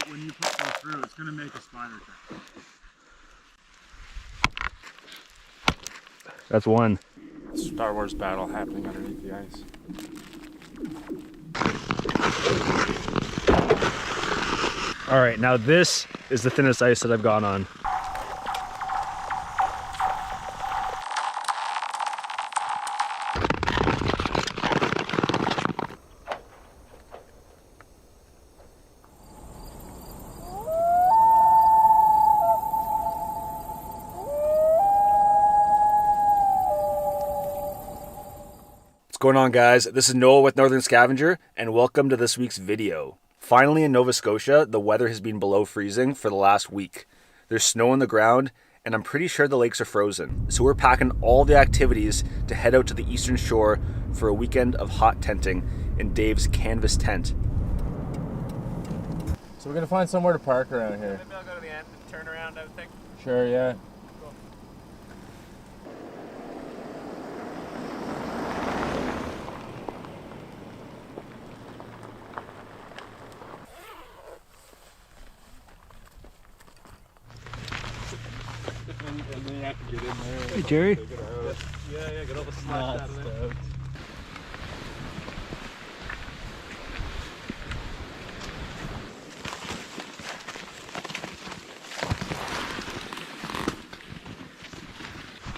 when you go through, it's gonna make a spider track. That's one. Star Wars battle happening underneath the ice. All right, now this is the thinnest ice that I've gone on. What's going on, guys? This is Noah with Northern Scavenger, and welcome to this week's video. Finally, in Nova Scotia, the weather has been below freezing for the last week. There's snow on the ground, and I'm pretty sure the lakes are frozen. So we're packing all the activities to head out to the eastern shore for a weekend of hot tenting in Dave's canvas tent. So we're gonna find somewhere to park around here. Maybe I'll go to the end and turn around, I would think. Sure, yeah. Cool. And then you have to get in there. Hey, Jerry. Yeah, get all the slush out of there.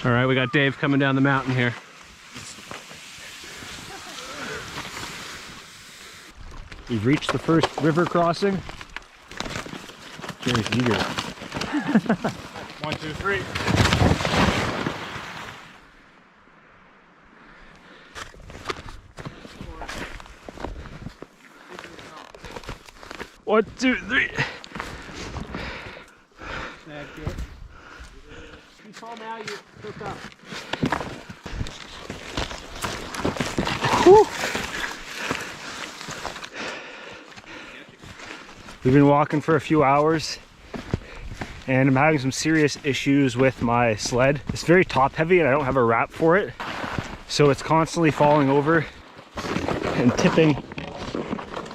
All right, we got Dave coming down the mountain here. We've reached the first river crossing. Jerry's eager. 1, 2, 3. One, two, three. Thank you. You fall now, you hook up. Whew. We've been walking for a few hours, and I'm having some serious issues with my sled. It's very top heavy and I don't have a wrap for it. So it's constantly falling over and tipping,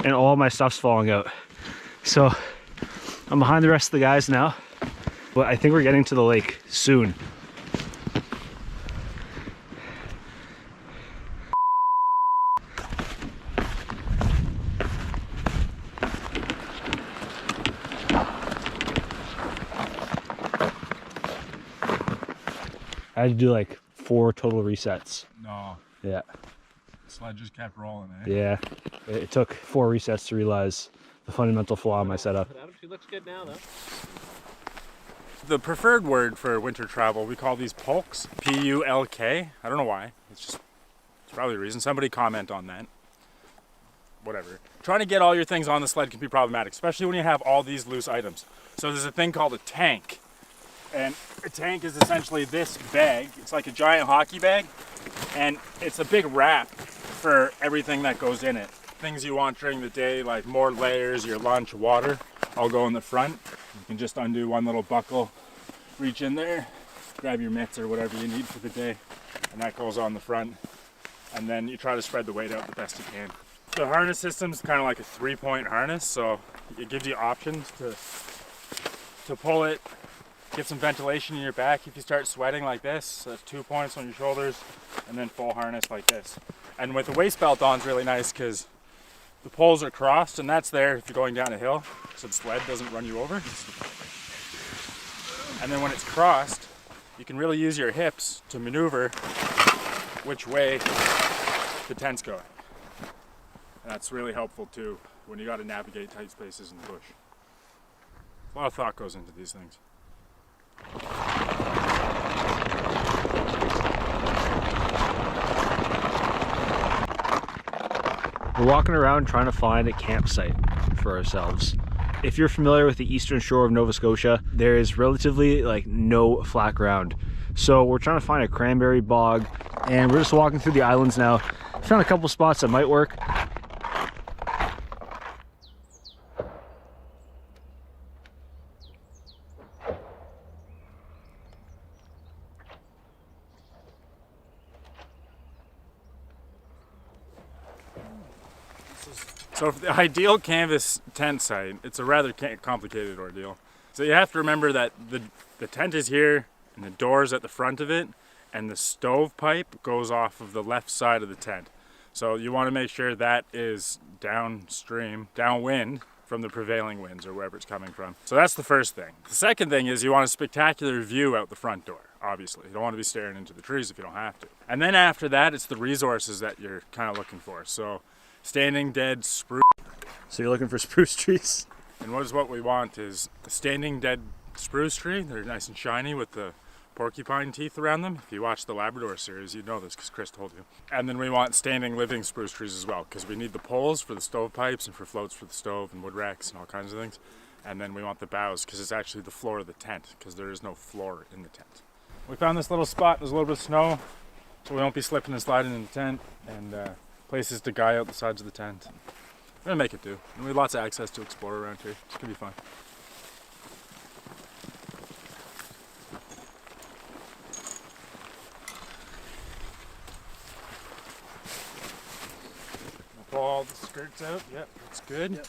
and all my stuff's falling out. So I'm behind the rest of the guys now, but I think we're getting to the lake soon. I had to do like 4 total resets. No, Yeah. sled just kept rolling, eh? Yeah. It took 4 resets to realize the fundamental flaw in my setup. She looks good now, though. The preferred word for winter travel, we call these pulks. P-U-L-K. I don't know why. It's probably the reason. Somebody comment on that. Whatever. Trying to get all your things on the sled can be problematic, especially when you have all these loose items. So there's a thing called a tank. And a tank is essentially this bag. It's like a giant hockey bag. And it's a big wrap for everything that goes in it. Things you want during the day, like more layers, your lunch, water, all go in the front. You can just undo one little buckle, reach in there, grab your mitts or whatever you need for the day, and that goes on the front. And then you try to spread the weight out the best you can. The harness system is kind of like a 3-point harness, so it gives you options to pull it, get some ventilation in your back if you start sweating like this. So that's 2 points on your shoulders, and then full harness like this. And with the waist belt on, it's really nice because the poles are crossed, and that's there if you're going down a hill, so the sled doesn't run you over. And then when it's crossed, you can really use your hips to maneuver which way the tent's going. And that's really helpful too when you got to navigate tight spaces in the bush. A lot of thought goes into these things. We're walking around trying to find a campsite for ourselves. If you're familiar with the eastern shore of Nova Scotia, there is relatively like no flat ground. So we're trying to find a cranberry bog, and we're just walking through the islands now. Found a couple spots that might work. So for the ideal canvas tent site, it's a rather complicated ordeal. So you have to remember that the tent is here and the door's at the front of it, and the stove pipe goes off of the left side of the tent. So you want to make sure that is downstream, downwind from the prevailing winds or wherever it's coming from. So that's the first thing. The second thing is you want a spectacular view out the front door, obviously. You don't want to be staring into the trees if you don't have to. And then after that, it's the resources that you're kind of looking for. So standing dead spruce. So you're looking for spruce trees? And what we want is a standing dead spruce tree. They're nice and shiny with the porcupine teeth around them. If you watch the Labrador series, you'd know this because Chris told you. And then we want standing living spruce trees as well, because we need the poles for the stovepipes and for floats for the stove and wood racks and all kinds of things. And then we want the boughs because it's actually the floor of the tent, because there is no floor in the tent. We found this little spot. There's a little bit of snow, so we won't be slipping and sliding in the tent, and places to guy out the sides of the tent. We're gonna make it do. And we have lots of access to explore around here. It's gonna be fun. Pull all the skirts out. Yep, that's good. Yep.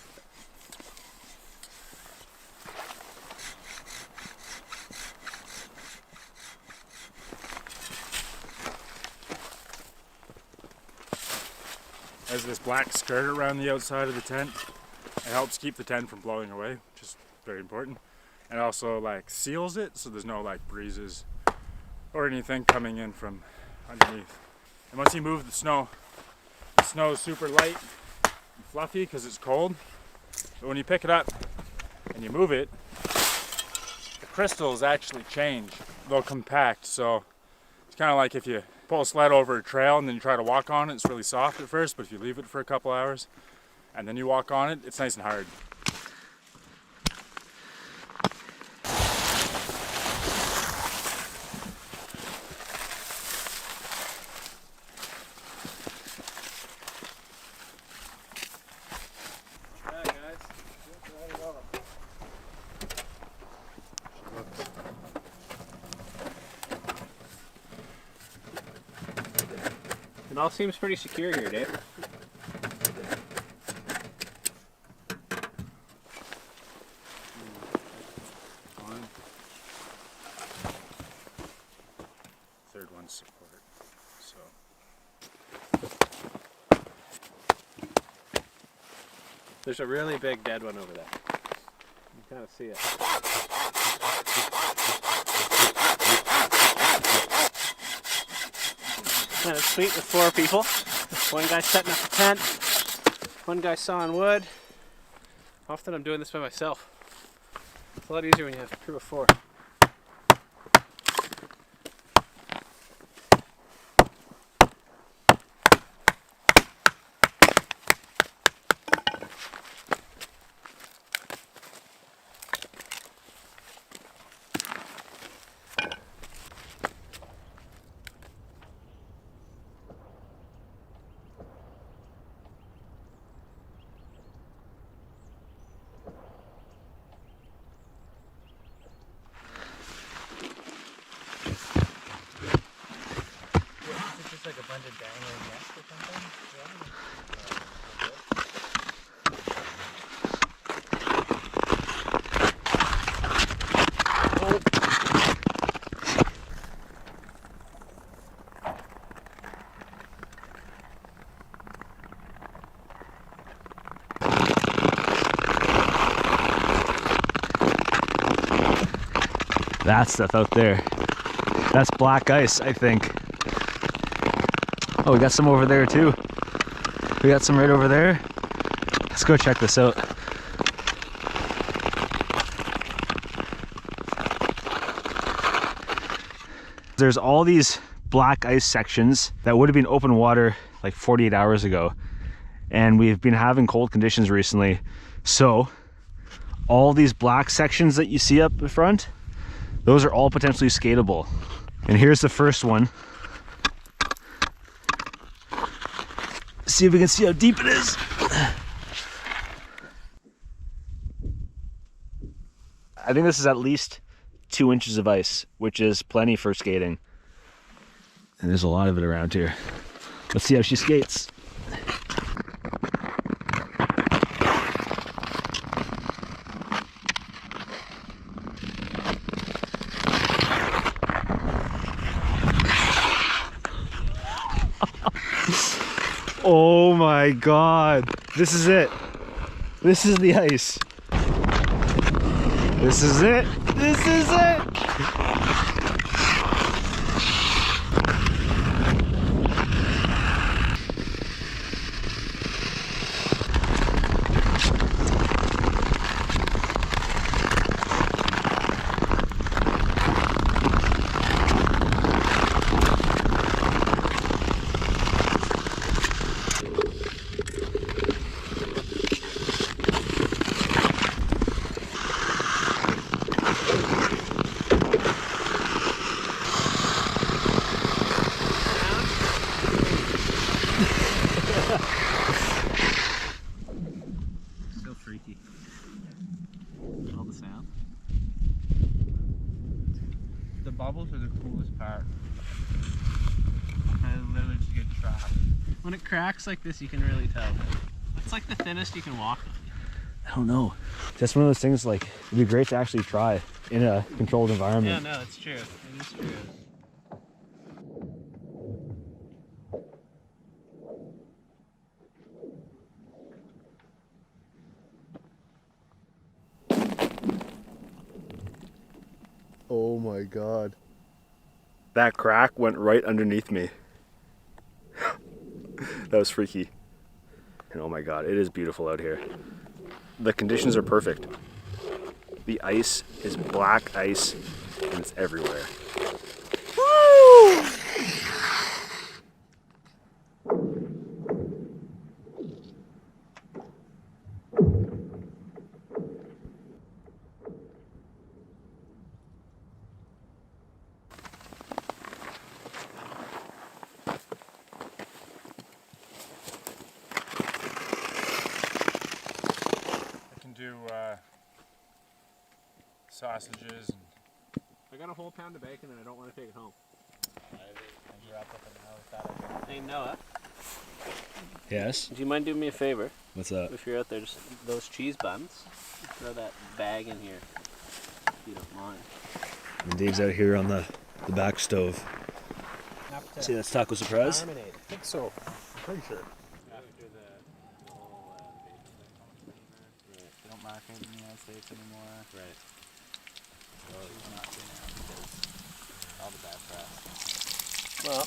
There's this black skirt around the outside of the tent. It helps keep the tent from blowing away, which is very important. And also like seals it so there's no like breezes or anything coming in from underneath. And once you move the snow is super light and fluffy because it's cold. But when you pick it up and you move it, the crystals actually change. They'll compact, so it's kind of like if you pull a sled over a trail and then you try to walk on it, it's really soft at first, but if you leave it for a couple hours and then you walk on it, it's nice and hard. It all seems pretty secure here, Dave. Third one's support. So There's a really big dead one over there. You kind of see it. And it's sweet with 4 people. One guy setting up the tent, one guy sawing wood. Often I'm doing this by myself. It's a lot easier when you have a crew of 4. Like a bunch of dangling nests or something? That stuff out there. That's black ice, I think. Oh, we got some over there too. We got some right over there. Let's go check this out. There's all these black ice sections that would have been open water like 48 hours ago. And we've been having cold conditions recently. So all these black sections that you see up the front, those are all potentially skatable. And here's the first one. See if we can see how deep it is. I think this is at least 2 inches of ice, which is plenty for skating. And there's a lot of it around here. Let's see how she skates. Oh my god. This is it. This is the ice. This is it. This is it. Still freaky. All the sound. The bubbles are the coolest part. I literally just get trapped. When it cracks like this, you can really tell. It's like the thinnest you can walk on. I don't know. That's one of those things like it'd be great to actually try in a controlled Yeah, environment. no, it's true. It is true. Oh my god. That crack went right underneath me. That was freaky. And oh my god, it is beautiful out here. The conditions are perfect. The ice is black ice and it's everywhere. Woo! I can do sausages and I got a whole pound of bacon and I don't want to take it home. Hey Noah, Yes? do you mind doing me a favor? What's that? If you're out there, just those cheese buns, throw that bag in here, if you don't mind. And Dave's out here on the back stove. See, that's taco surprise. I think so. I'm pretty sure. After the whole They don't market in the United States anymore. right. So it's not good now because all the bad press. Well,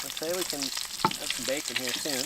let's say we can have some bacon here soon.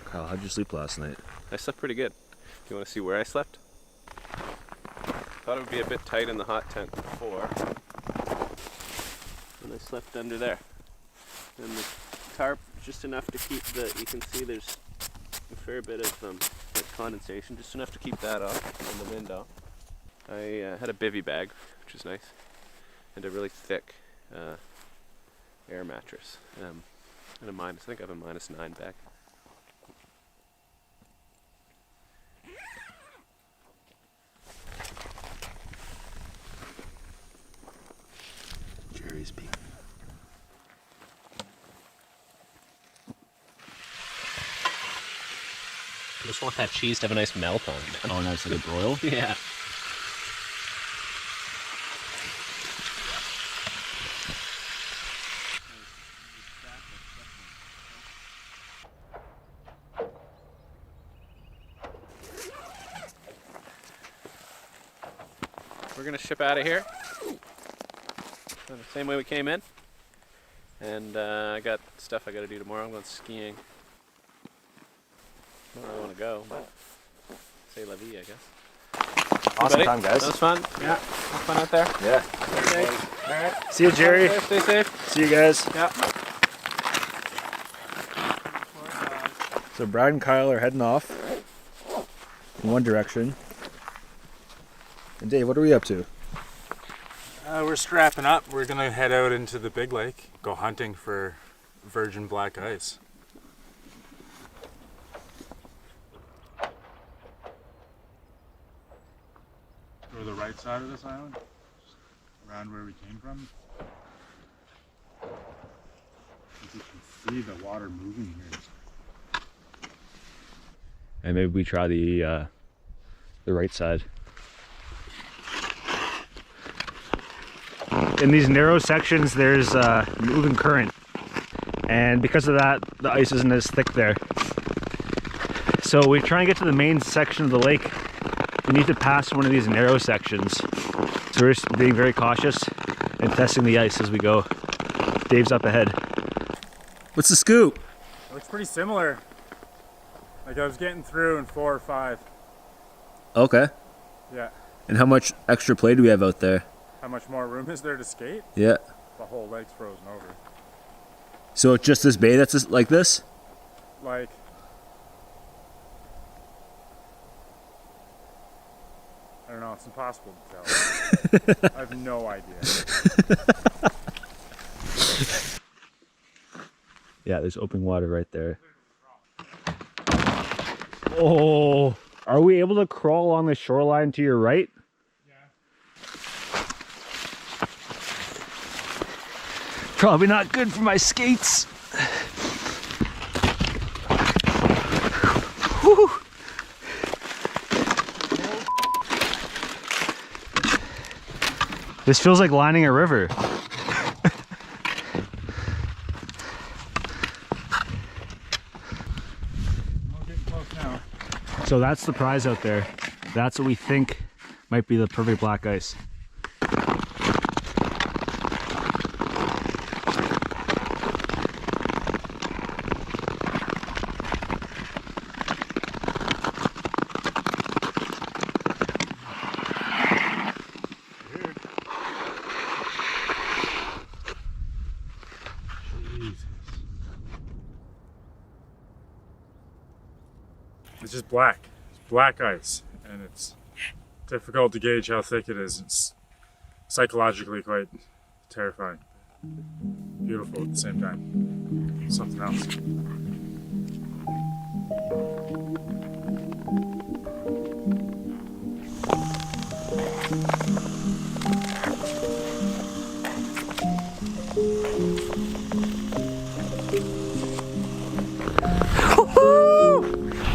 Kyle, how'd you sleep last night? I slept pretty good. You want to see where I slept? Thought it would be a bit tight in the hot tent before. And I slept under there. And the tarp, just enough to keep the, you can see there's a fair bit of like condensation, just enough to keep that off and the wind off. I had a bivy bag, which is nice, and a really thick air mattress. And a minus, I think I have a -9 bag. Jerry's beef. I just want that cheese to have a nice melt on it. Oh, nice, like a broil? Yeah. We're gonna ship out of here. Same way we came in. And I got stuff I got to do tomorrow. I'm going skiing. I don't really want to go, but say la vie, I guess. Awesome time, guys. That was fun. Yeah, have fun out there. Yeah. Stay safe. All right. See you, Jerry. Stay safe. See you guys. Yeah. So Brad and Kyle are heading off in one direction. And Dave, what are we up to? We're strapping up. We're gonna head out into the big lake, go hunting for virgin black ice. Go to the right side of this island, just around where we came from. As you can see the water moving here. And maybe we try the right side. In these narrow sections, there's moving current, and because of that, the ice isn't as thick there. So we try and get to the main section of the lake. We need to pass one of these narrow sections. So we're just being very cautious and testing the ice as we go. Dave's up ahead. What's the scoop? It looks pretty similar. Like I was getting through in 4 or 5. Okay. Yeah. And how much extra play do we have out there? How much more room is there to skate? Yeah. The whole lake's frozen over. So it's just this bay that's just like this? Like, I don't know, it's impossible to tell. I have no idea. Yeah, there's open water right there. Oh, are we able to crawl along the shoreline to your right? Probably not good for my skates. Whew. This feels like lining a river. So that's the prize out there. That's what we think might be the perfect black ice. It's just black. It's black ice, and it's difficult to gauge how thick it is. It's psychologically quite terrifying. Beautiful at the same time. Something else.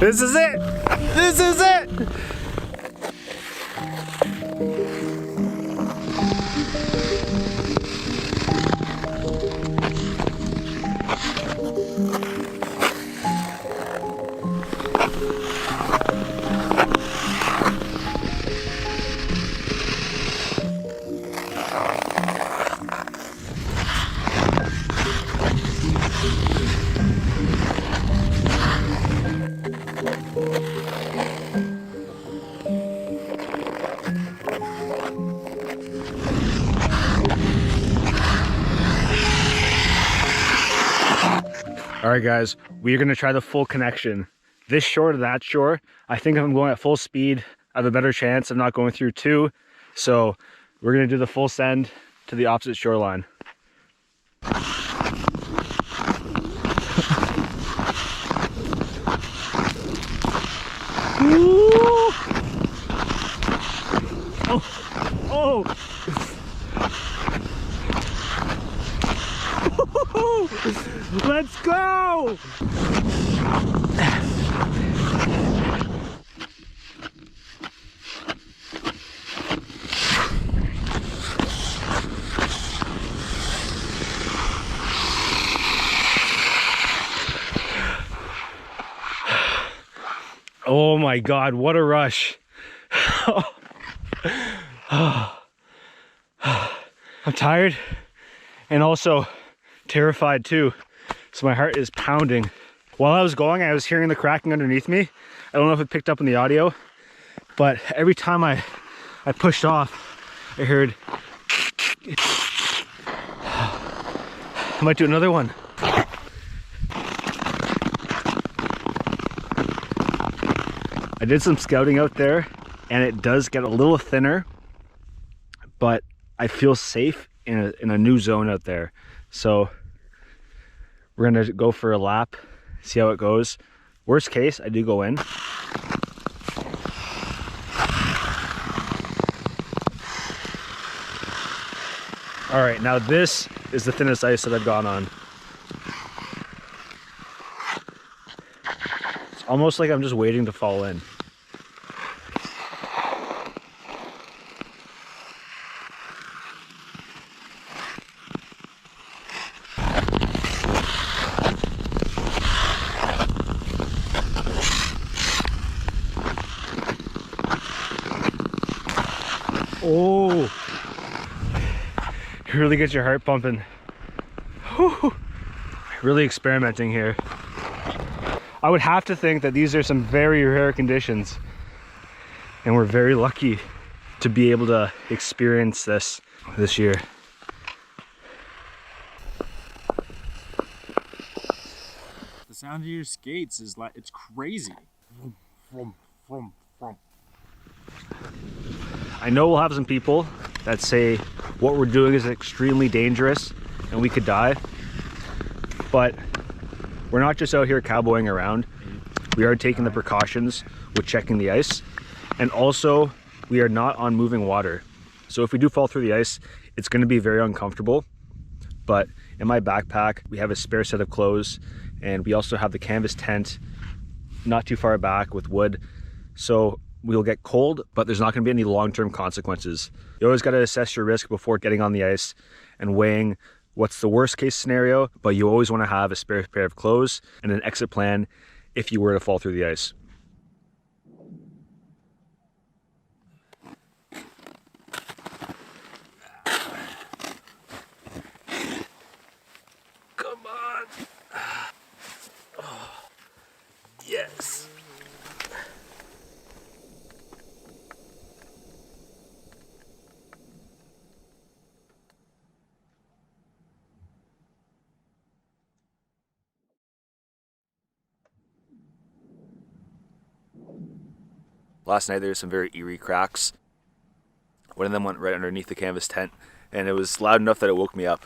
This is it! This is it! All right, guys, we're gonna try the full connection. This shore to that shore, I think if I'm going at full speed, I have a better chance of not going through 2. So we're gonna do the full send to the opposite shoreline. Oh! Let's go! Oh my God, what a rush. I'm tired. and also terrified too. So my heart is pounding. While I was going, I was hearing the cracking underneath me. I don't know if it picked up in the audio, but every time I pushed off, I heard. I might do another one. I did some scouting out there, and it does get a little thinner, but I feel safe in a new zone out there. So we're gonna go for a lap, see how it goes. Worst case, I do go in. All right, now this is the thinnest ice that I've gone on. It's almost like I'm just waiting to fall in. Oh, it really gets your heart pumping. Whew. Really experimenting here. I would have to think that these are some very rare conditions, and we're very lucky to be able to experience this year. The sound of your skates is like, it's crazy. Vroom, vroom, vroom. I know we'll have some people that say what we're doing is extremely dangerous and we could die, but we're not just out here cowboying around. We are taking the precautions with checking the ice, and also we are not on moving water. So if we do fall through the ice, it's going to be very uncomfortable. But in my backpack, we have a spare set of clothes, and we also have the canvas tent not too far back with wood. So we'll get cold, but there's not going to be any long-term consequences. You always got to assess your risk before getting on the ice and weighing what's the worst case scenario, but you always want to have a spare pair of clothes and an exit plan if you were to fall through the ice. Come on. Oh, yes. Last night there were some very eerie cracks. One of them went right underneath the canvas tent, and it was loud enough that it woke me up.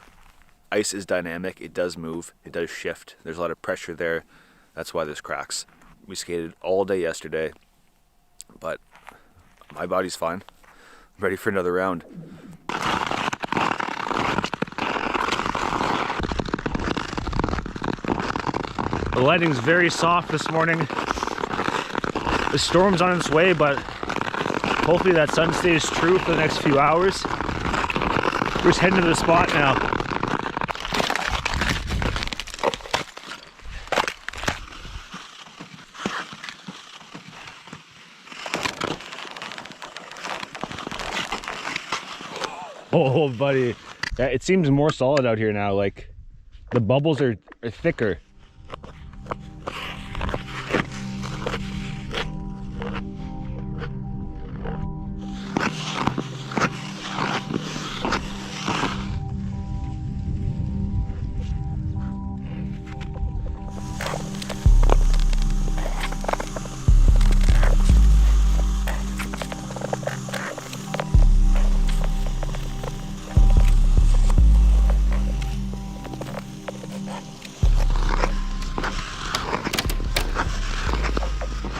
Ice is dynamic, it does move, it does shift. There's a lot of pressure there, that's why there's cracks. We skated all day yesterday, but my body's fine. I'm ready for another round. The lighting's very soft this morning. The storm's on its way, but hopefully that sun stays true for the next few hours. We're just heading to the spot now. Oh, buddy. Yeah, it seems more solid out here now. Like, the bubbles are thicker.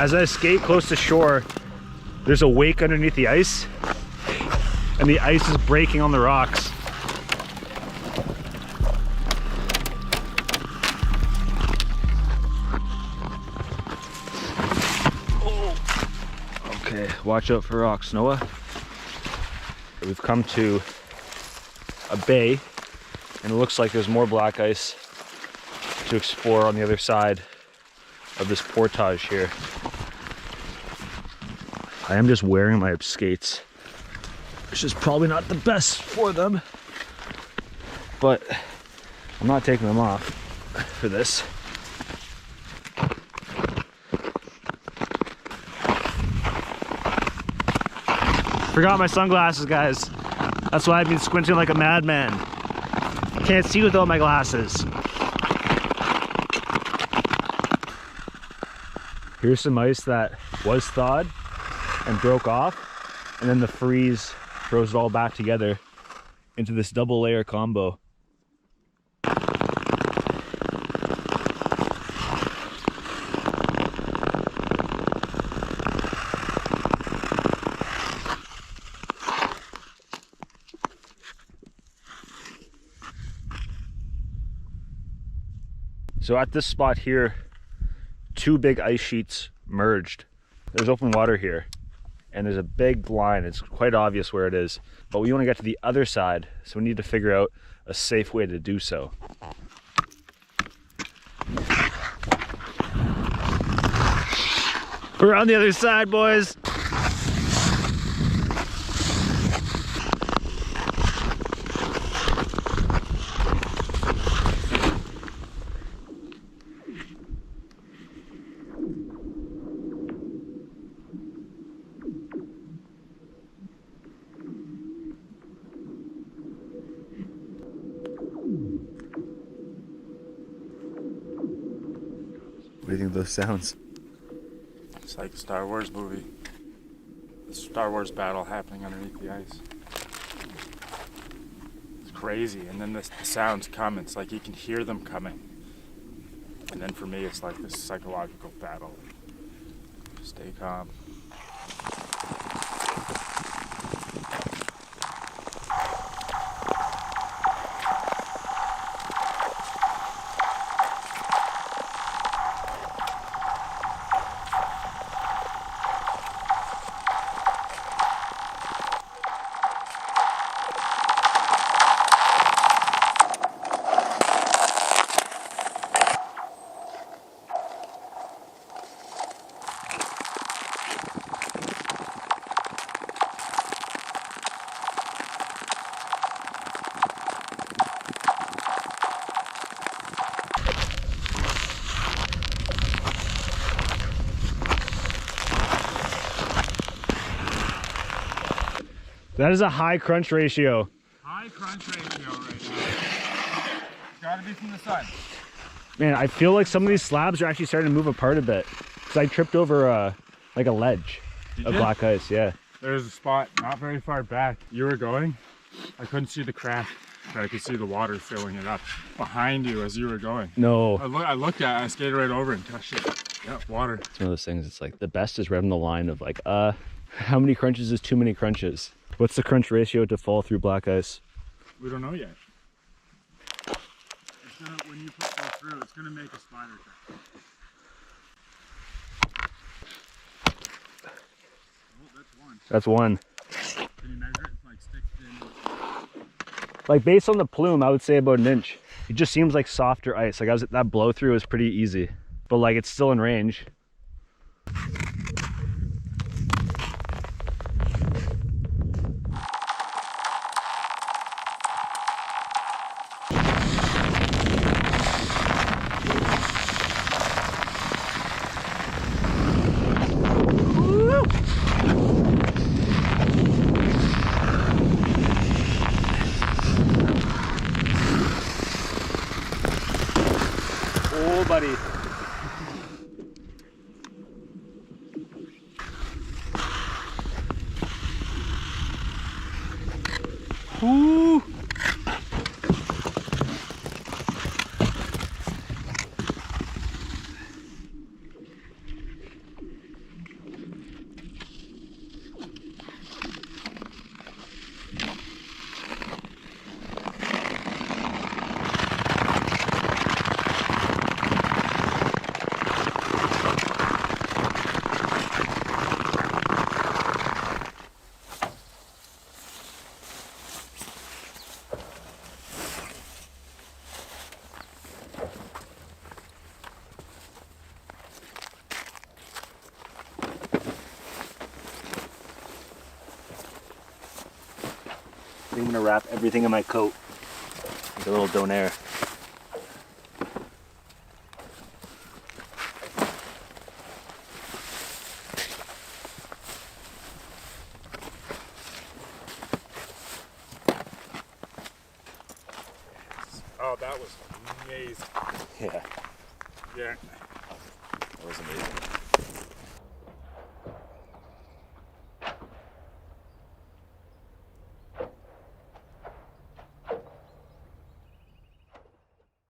As I skate close to shore, there's a wake underneath the ice, and the ice is breaking on the rocks. Oh. Okay, watch out for rocks, Noah. We've come to a bay, and it looks like there's more black ice to explore on the other side of this portage here. I am just wearing my skates, which is probably not the best for them. but I'm not taking them off for this. Forgot my sunglasses, guys. That's why I've been squinting like a madman. Can't see without my glasses. Here's some ice that was thawed and broke off, and then the freeze throws it all back together into this double layer combo. So at this spot here, two big ice sheets merged. There's open water here, and there's a big line. It's quite obvious where it is, but we want to get to the other side, so we need to figure out a safe way to do so. We're on the other side, boys. What do you think of those sounds? It's like a Star Wars movie. The Star Wars battle happening underneath the ice. It's crazy, and then the sounds come. It's like you can hear them coming. And then for me, it's like this psychological battle. Stay calm. That is a high crunch ratio. High crunch ratio right now. Gotta be from the sun. Man, I feel like some of these slabs are actually starting to move apart a bit. Because I tripped over like a ledge of black ice, yeah. There's a spot not very far back. You were going. I couldn't see the crack, but I could see the water filling it up behind you as you were going. No. I looked at it, I skated right over and touched it. Yep, water. It's one of those things, it's like the best is right on the line of like, how many crunches is too many crunches? What's the crunch ratio to fall through black ice? We don't know yet. It's gonna, when you put that through, it's gonna make a spider track. Oh, that's one. That's one. Can you measure it? Like stick thin. Like based on the plume, I would say about an inch. It just seems like softer ice. Like that blow through is pretty easy, but like it's still in range. Oh, buddy. Ooh. I'm gonna wrap everything in my coat. Like a little donair. Oh, that was amazing. Yeah, Yeah. that was amazing.